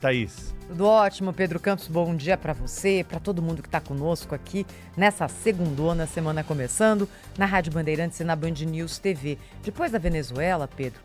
Thaís? Tudo ótimo, Pedro Campos, bom dia para você, para todo mundo que está conosco aqui nessa segundona, semana começando, na Rádio Bandeirantes e na Band News TV. Depois da Venezuela, Pedro,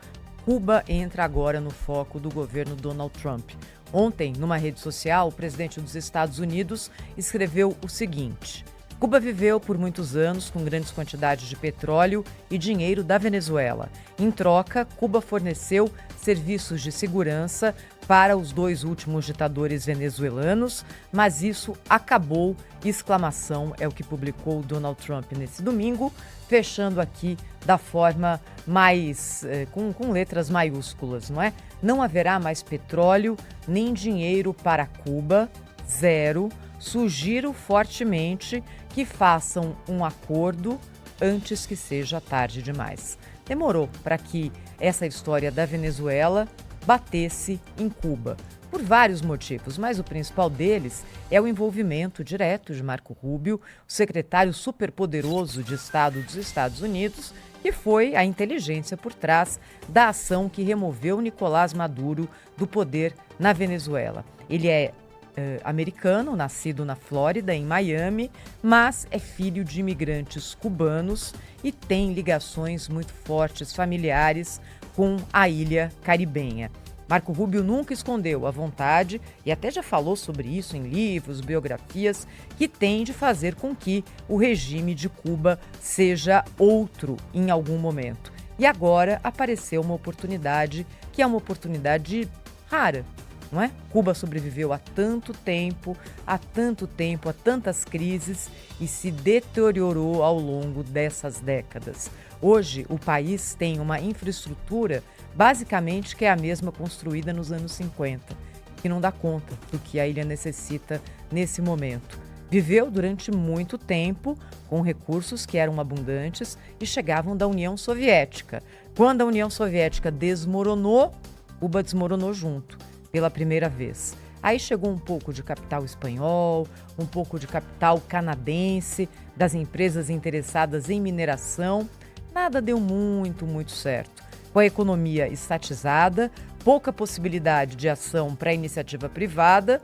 Cuba entra agora no foco do governo Donald Trump. Ontem, numa rede social, o presidente dos Estados Unidos escreveu o seguinte: Cuba viveu por muitos anos com grandes quantidades de petróleo e dinheiro da Venezuela. Em troca, Cuba forneceu serviços de segurança para os dois últimos ditadores venezuelanos, mas isso acabou, exclamação, é o que publicou Donald Trump nesse domingo, fechando aqui da forma mais, com letras maiúsculas, não é? Não haverá mais petróleo nem dinheiro para Cuba, zero. Sugiro fortemente que façam um acordo antes que seja tarde demais. Demorou para que essa história da Venezuela batesse em Cuba, por vários motivos, mas o principal deles é o envolvimento direto de Marco Rubio, o secretário superpoderoso de Estado dos Estados Unidos, que foi a inteligência por trás da ação que removeu Nicolás Maduro do poder na Venezuela. Ele é americano, nascido na Flórida, em Miami, mas é filho de imigrantes cubanos e tem ligações muito fortes familiares com a ilha caribenha. Marco Rubio nunca escondeu a vontade, e até já falou sobre isso em livros, biografias, que tem de fazer com que o regime de Cuba seja outro em algum momento. E agora apareceu uma oportunidade, que é uma oportunidade rara. Não é? Cuba sobreviveu há tanto tempo, a tantas crises e se deteriorou ao longo dessas décadas. Hoje, o país tem uma infraestrutura basicamente que é a mesma construída nos anos 50, que não dá conta do que a ilha necessita nesse momento. Viveu durante muito tempo com recursos que eram abundantes e chegavam da União Soviética. Quando a União Soviética desmoronou, Cuba desmoronou junto. Pela primeira vez. Aí chegou um pouco de capital espanhol, um pouco de capital canadense, das empresas interessadas em mineração. Nada deu muito certo. Com a economia estatizada, pouca possibilidade de ação para a iniciativa privada,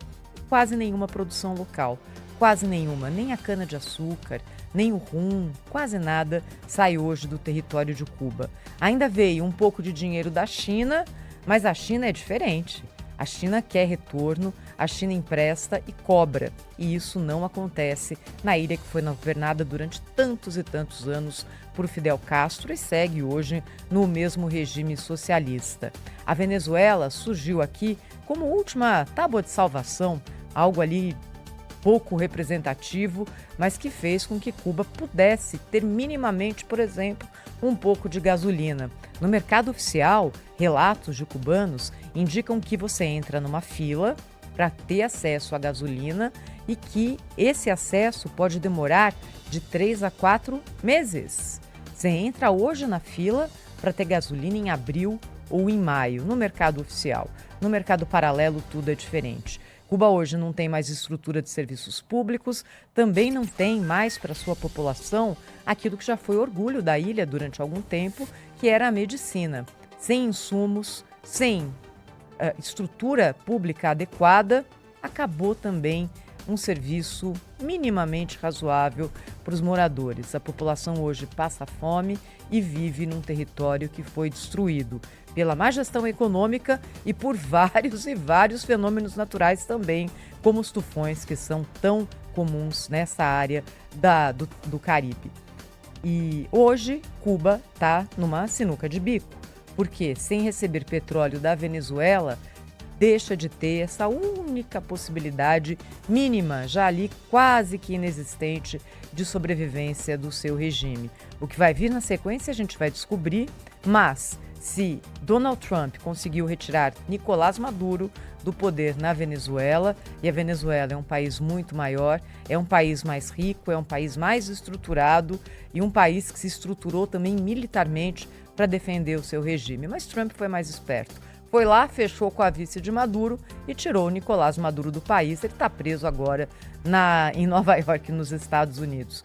quase nenhuma produção local. Quase nenhuma, nem a cana-de-açúcar, nem o rum, quase nada sai hoje do território de Cuba. Ainda veio um pouco de dinheiro da China, mas a China é diferente. A China quer retorno, a China empresta e cobra. E isso não acontece na ilha que foi governada durante tantos e tantos anos por Fidel Castro e segue hoje no mesmo regime socialista. A Venezuela surgiu aqui como última tábua de salvação, algo ali pouco representativo, mas que fez com que Cuba pudesse ter minimamente, por exemplo, um pouco de gasolina. No mercado oficial, relatos de cubanos indicam que você entra numa fila para ter acesso à gasolina e que esse acesso pode demorar de 3 a 4 meses. Você entra hoje na fila para ter gasolina em abril ou em maio, no mercado oficial. No mercado paralelo, tudo é diferente. Cuba hoje não tem mais estrutura de serviços públicos, também não tem mais para sua população aquilo que já foi orgulho da ilha durante algum tempo, que era a medicina. Sem insumos, sem estrutura pública adequada, acabou também um serviço minimamente razoável para os moradores. A população hoje passa fome e vive num território que foi destruído pela má gestão econômica e por vários fenômenos naturais também, como os tufões que são tão comuns nessa área do Caribe. E hoje Cuba está numa sinuca de bico, porque sem receber petróleo da Venezuela, deixa de ter essa única possibilidade mínima, já ali quase que inexistente, de sobrevivência do seu regime. O que vai vir na sequência a gente vai descobrir, mas se Donald Trump conseguiu retirar Nicolás Maduro do poder na Venezuela, e a Venezuela é um país muito maior, é um país mais rico, é um país mais estruturado e um país que se estruturou também militarmente para defender o seu regime. Mas Trump foi mais esperto. Foi lá, fechou com a vice de Maduro e tirou o Nicolás Maduro do país. Ele está preso agora em Nova York, nos Estados Unidos.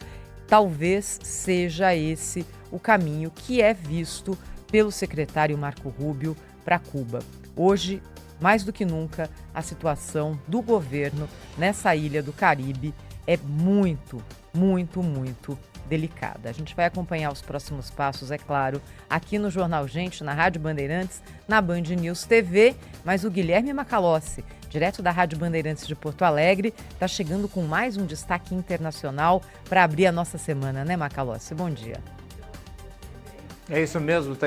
Talvez seja esse o caminho que é visto pelo secretário Marco Rubio para Cuba. Hoje, mais do que nunca, a situação do governo nessa ilha do Caribe é muito, muito, muito delicada. A gente vai acompanhar os próximos passos, é claro, aqui no Jornal Gente, na Rádio Bandeirantes, na Band News TV, mas o Guilherme Macalossi, direto da Rádio Bandeirantes de Porto Alegre, está chegando com mais um destaque internacional para abrir a nossa semana, né, Macalossi? Bom dia. É isso mesmo, Thaís.